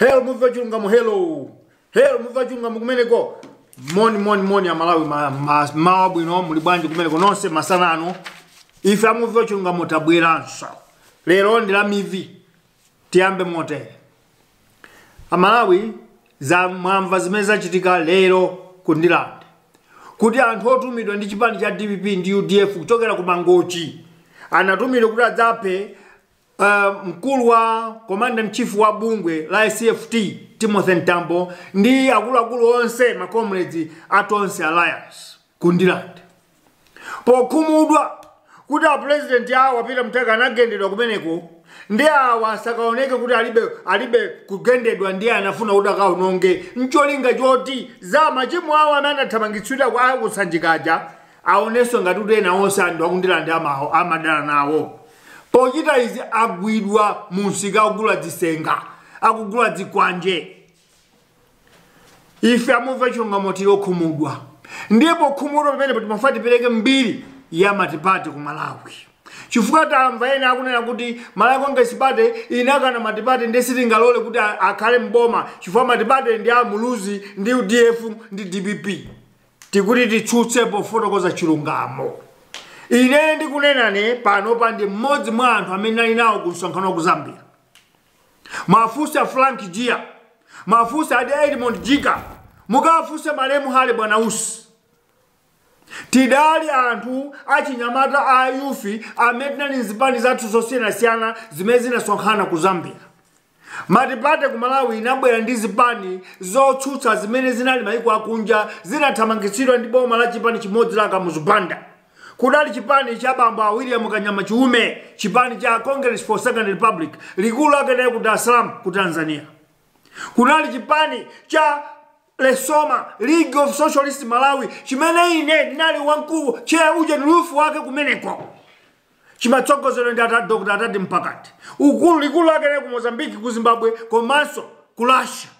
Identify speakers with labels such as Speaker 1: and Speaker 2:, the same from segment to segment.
Speaker 1: Hello muvachungamo hello muvachungamo kumeneko moni amalawi mawabwino muli bwanji kumeneko nonse masanano ife amuvachungamo tabweranso lero ndi la mivi tiyambe motere amalawi za mwamva zimene zachitika lero kundilande kuti anthu otumidwa ndi chipani cha DPP ndi UDF kuchokera ku Mangochi anatumidwa kuti adzaphe mkulu wa commander in chief wa bungwe la CFT Timothy Ntambo ndi akuluakulu onse ma comrades atonse alliance kundilande pokhumudwa kuti a president yawo apita mtaka anagendedwa kumeneko ndi awa sakaoneke kuti alibe kugendedwa ndi anafuna kuti akaononge ncholinga choti za machimo awo amene athamangitsidwa kwa kusanjikaja aoneso ngati kuti ena onse anthu akundilande amadana nawo pochita izi agwidwa munsika akugula zisenga akugula zikwanje ife amumva chilungamo tili okhumudwa ndipo khumudwa pamene timafuna tipereke mbiri ya matipati ku Malawi chifukwa tamva ena akunena kuti Malawi Congress Party inakana matipati ndi sitingalole kuti akhale mboma chifukwa matipati ndi amuluzi ndi UDF ndi DPP tikuti titsutse pofotokoza chilungamo ine ndikunenane pano pandi mmodzi mwa anthu amene ali nawo ku msonkhano ku Zambia mafusa Frank Jia mafusa adi Edmond Jika mukafuse malemu hale bwana usi tidali anthu achinyamata a yufi amene ndi zipani zathu zosiyanasiyana zimene zinasonkhana ku Zambia matipate ku Malawi inabwera ndi zipani zotsutsa zimene zinali mayiko akunja zinathamangitsidwa ndi boma la chipani chimodzi la Kamuzubanda kudali chipani cha bamba William Kanyama Chiume chipani cha Congress for Second Republic likulu lake ku Dar es Salaam ku Tanzania kudali chipani cha Lesoma League of Socialist Malawi chimene ine ndinali wankulu che uje rufu wake kumeneko chimatsogozera ndi Dr. Atati Mpakati likulu lake ku Mozambique ku Zimbabwe komanso ku Russia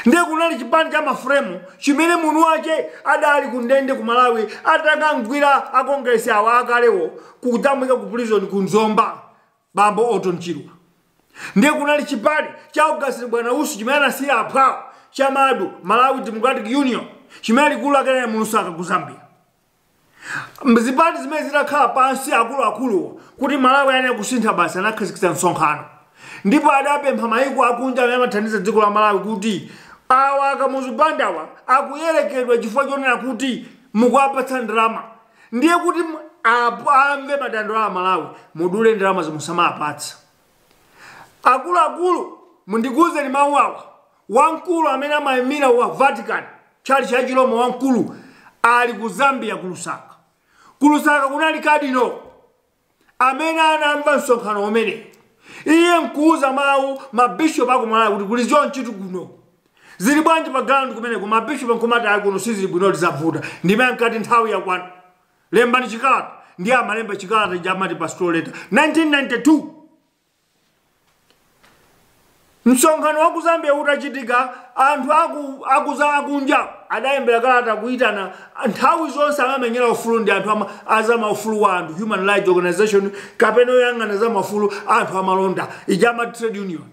Speaker 1: ndiye kunali chipani cha mafremu chimene munthu wake adali kundende ku Malawi atakangwira a Congress awa akalewo kutamwika ku prison ku Nzomba bambo Otton Chirwa ndiye kunali chipani cha Augustine Bwana Usu chimene anasiya apha cha Madu Malawi Democratic Union chimene likulu lake mu Lusaka ku Zambia mzipani zimene zinakhala pansi akuluakulu kuti Malawi ane kusintha basa anakhazikitsa msonkhano ndipo adapempha mayiko akunja amene amathandiza dziko la Malawi kuti awa Kamuzubanda akuyerekedwa chifukwa chonena kuti mukuapatsa ndalama ndiye kuti amve madandaulo a Malawi mudule ndalama zimusamapatsa akuluakulu mundikuze ni mawu awa wankulu amene amayimira wa Vatican chali cha Chilomo wankulu ali ku Zambia ku Lusaka kunali kadino amene anamva msonkhano umene iye mkuuza mawu mabishop aku Malawi kuti kuli chonchitu kuno zili bwanji pa ground kumene ku mabishop nkomati akuno sizili bwino lizavuta ndimene nkati nthawi yakwana lembani chikalata ndi amalemba chikalata chamati pastoral letter 1992 msonkhano wa ku Zambia utachitika anthu akuza akunja adayembera kalata kuitana nthawi zonse amamenyera ufulu ndi anthu azama ufulu wa anthu Human Rights Organization kapena oyang'ana za mafulu anthu amalonda ijama trade union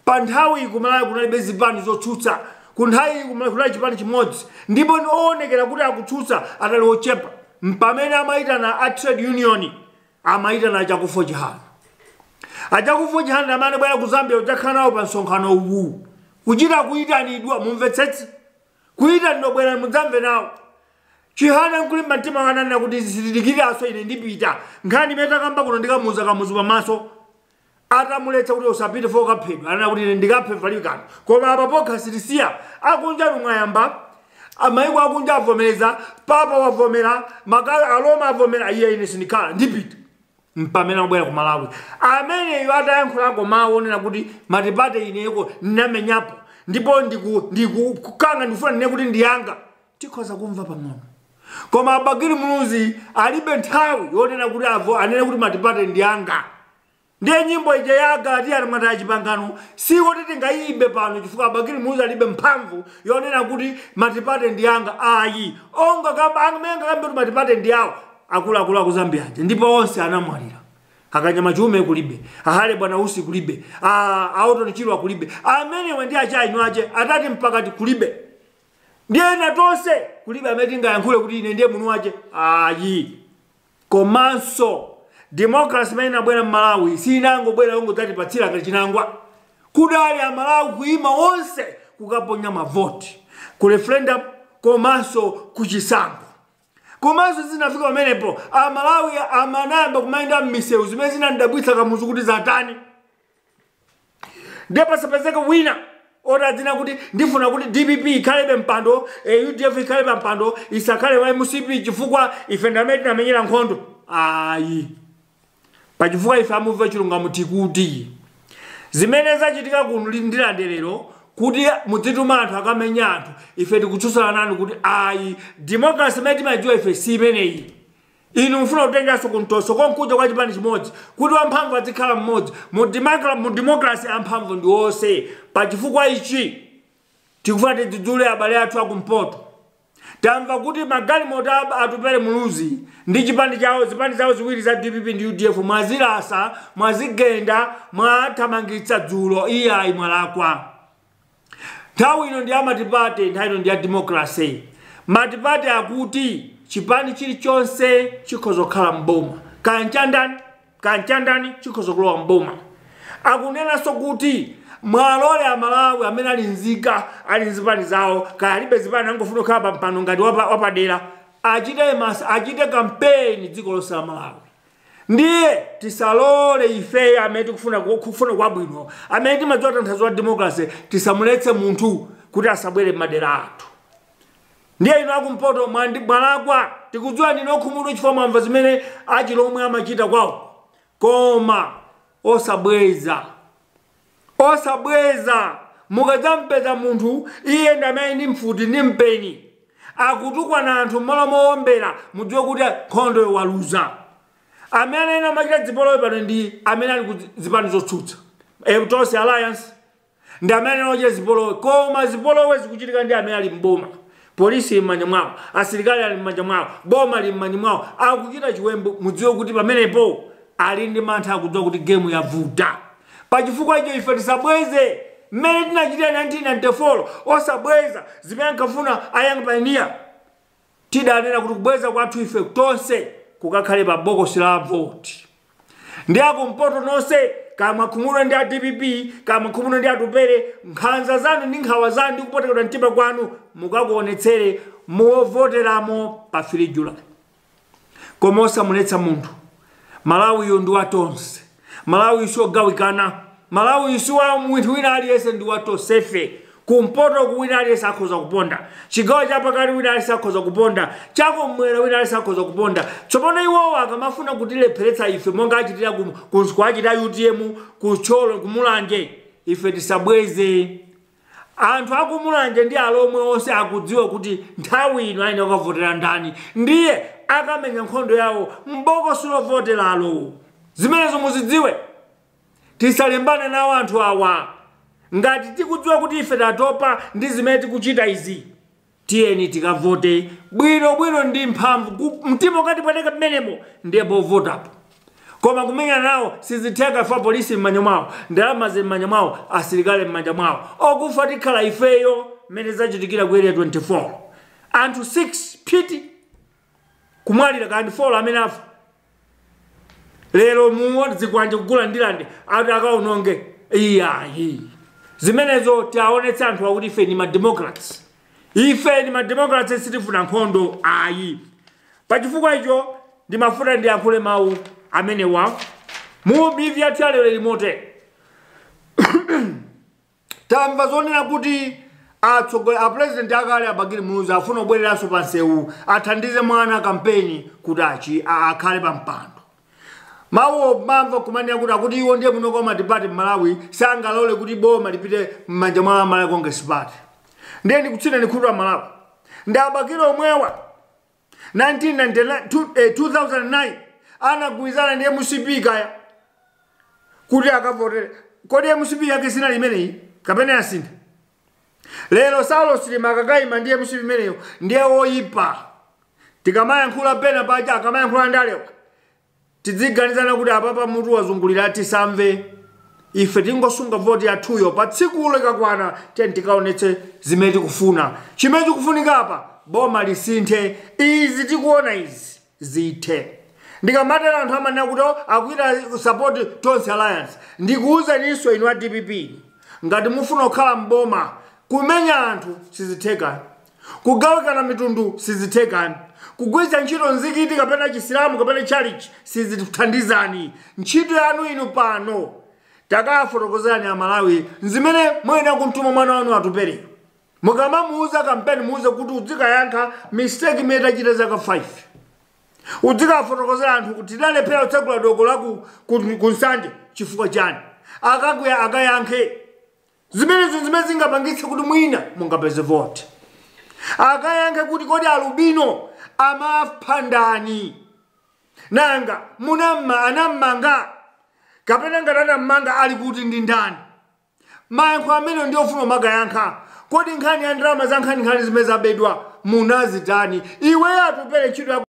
Speaker 1: pa nthawi ku Malawi kunalibe zipani zotsutsa kunthawi kunali chipani chimodzi ndipo oonekera kuti akutsutsa atali ochepa mpamene amaitana a trade union amaitana achakufo chihana achakufo chihana amene bwera ku Zambia udzakhala nawo pa msonkhano uwu kuchita kuyitanidwa mumvetsetse kuyitanidwa bwera mudzamve nawo chihana nkulimba mtima wananena kuti zidikiraso ine ndipita nkhani metakamba kuno ndikamuza kamuzu pamaso atamuletsa kuti usapite fo kaphedwa anena kuti ine ndikaphe valikano koma apa pokha silisiya akunja lumwayamba amayiko akunja avomereza papa wavomera makala aloma avomera iye ine sindikhala ndipita mpamene abwera ku Malawi amene atayankhulako mawu onena kuti matipate ineko ndinamenyapo ndipo ndikukanga ndifuna ndine kuti ndiyanga tikhoza kumva pang'ono koma Abagiri Muluzi alibe nthawi yonena kuti anene kuti matipate ndiyanga ndiye nyimbo ije yaga ati atamata chipangano siko tingayimbe pano chifukwa Abagiri Muluzi alibe mphamvu yonena kuti matipate ndiyanga ayi onga kamba amenga kambe kuti matipate ndiyawo akuluakulu ku Zambia ndipo onse anamwalira akanyama chume kulibe, ahale bwana usi kulibe, auto nichilwa kulibe, amene wendi achainywaje atati mpakati kulibe. Ndiye natose kulibe ametinga yankule kuti ine ndiye munuaje ayi. Komanso democracy maina bwera Malawi sinango bwera yongo tati patsira kachinangwa. Kudali ya Malawi kuima onse kukaponya mavoti ku referendum komanso kuchisango. Komanso zinafika pamenepo Malawi amanamba kumaenda mmiseu zimene zinandabwitsa kamuzu kuti zatani. Ndipo sapezeka wina ora dzina kuti ndifuna kuti DPP ikhalebe mpando, UDF ikhalebe mpando, isakhale wa MCP chifukwa ife ndamene tinamenyera nkhondo. Ayi. Pachifukwa ife amumva chilungamo tikuti zimene zachitika kuno ndilandelero kuti mudzituma anthu akamenya anthu ife tikutsutsana nanu kuti ayi democracy imene timayidziwa ife si imeneyi. Inu mfuna kutenganso kuntoso konkuja kwa chipani chimodzi kuti wamphamvu adzikhala mmodzi. Mu democracy amphamvu ndi onse. Pachifukwa ichi tikufuna tidzule abale athu akumpoto. Tamva kuti magalimoto atupere muluzi ndi chipani chawo, zipani zawo ziwiri za DPP ndi UDF mwazilasa, mwazigenda, mwathamangitsa dzulo iyayi mwalakwa. Nthawi ino ndi amatipate, nthawi ino ndi ya democracy. Matipate akuti chipani chilichonse chikhoza kukhala mboma. Kanchandani chikhoza kulowa mboma. Akunenanso kuti mwalole Amalawi amene ali nzika, ali nzipani zawo, kalibe zipani angofuna kukhala pampando ngati wapadera, achite kampeni dziko lonse la Malawi. Ndiye tisalole ife amene tikufuna kwabwino, amene timadziwa tanthauzo la democracy, tisamuletse munthu kuti asabwere madera athu. Ndiye ino akumpoto mwalakwa tikudziwa ndino okhumudwa chifukwa mwamva zimene achilomwe amachita kwawo. Koma osabweza mukadzampeza munthu iye ndamene ndi mfuti ndi mpeni akutukwa na anthu mmalo moombera mudziwe kuti nkhondo yowaluza. Amene ena amachita zipolowe pano ndi amene ali kuzipani zotsutsa Tonse Alliance ndi amene ochita zipolowe, koma zipolowe zikuchitika ndi amene ali mboma. Polisi m'manja mwawo, asilikali ali m'manja mwawo, boma li m'manja mwawo, akuchita chiwembu mudziwe kuti pamenepo ali ndi mantha akudziwa kuti game yavuta. Pachifukwa icho ife tisabweze mmene tinachita 1994 osabweza zimene ankafuna Young Pioneer. Tidanena kuti kubweza kwathu ife tonse kukakhale pa bokosi la voti. Ndi akumpoto nonse kama khumudwa ndi a DPP, kama khumudwa ndi atupere, nkhanza zanu ndi nkhawa zanu ndi kupotekera mtima kwanu mukakuonetsere movoteramo pa 3 July. Koma osamuletsa munthu. Malawi yo ndi watonse. Malawi isogawikana. Malawi isuwa munthu wina aliyense ndi watonsefe. Kumpoto kuwina aliyense akhoza kuponda. Chigawo chapakati wina aliyense akhoza kuponda. Chakumwera wina aliyense akhoza kuponda. Tsopano iwowo akamafuna kutilepheretsa ife monga achitira kuachita UTM, kucholo, kumulanje, ife tisabweze. Anthu akumulanje ndi alomwe onse akudziwa kuti nthawi ino ayina kukavotera ndani. Ndiye akamenya nkhondo yawo mbokosi lovotera alo. Zimenezo muzidziwe. Tisalembane nawo anthu awa. Ngati tikudziwa kuti ife tatopa ndi zimene tikuchita izi, tiyeni tikavote bwino ndi mphamvu. Mtima ukati pweteka pamenepo ndiye povotapo. Koma kumenya nawo sizitheka fa polisi m'manja mwawo, ndalama m'manja mwawo, asilikali m'manja mwawo. Okufa tikhala ifeyo mmene zachitikira ku area 24. Anthu 6 phiti kumwalira kandi 4 amene afa. Lero muwoti zikwanje kugula ndilande ati akaunonge iyayi. Zimenezo tiaonetsa anthu akuti ife ni mademocrats. Ife ni mademocrats sitifuna nkhondo ayi. Pachifukwa icho ndimafuna ndiyankhule mawu amenewa mu bivi yathu ya lero limote. Tamva zonena kuti a president akale abagiri munuza afuna kubwereranso pa nsewu athandize mwana kampeni kuti akhale pa mpando. Mawu mamva kumanena kuti iwo ndiye munoko matipati Malawi sangalole kuti boma lipite m'manja mwa Malawi Congress Party. Ndiye ndikutsina nikhulwa Malawi. Ndabagiro omwewa 2009 anagwizana ndiye MCP kaya kuti akavotere. Kodi MCP yake sina limeneyi kapena yasinda. Lero Saulo Silima akakayima ndiye MCP imeneyo ndiye woyipa. Tikamayankhula pena paja akamayankhula ndalewa. tidziganizana kuti apapa mutu wazungulira tisamve ife tingosunga voti yathuyo pa tsiku likakwana tikaonetse zimene tikufuna. Chimene tikufunika apa boma lisinthe, izi tikuona izi zithe. Ndikamatera anthu amanena kuti akuita support Tonse Alliance, ndikuuza ninso inu a DPP ngati mufuna kukhala mboma kumenya anthu sizitheka, kugawikana mitundu sizitheka, kugwiritsa ntchito nzikiti kapena chisilamu kapena chalichi sizithandizani. Ntchito yanu inu pano takafotokozerani Amalawi zimene mwina kumtuma mwana wanu atupere. Mukamamuuza kampeni muuze kuti udzikayankha mistake imene tachita zaka 5. Udzikafotokozera anthu kuti tidalephera kutsegula doko la ku Nsanje chifukwa chani. Akakwiya akayankhe zimene zingapangitse kuti mwina mungapeze vote. Akayankhe kuti kodi alubino amapha ndani, nanga anammanga kapena ngati anammanga ali kuti ndi ndani. Mayankho amene ndiofuna makayankha. Kodi nkhani ya ndalama za nkhani zimene zabedwa munazitani. Iwe atupere ntchito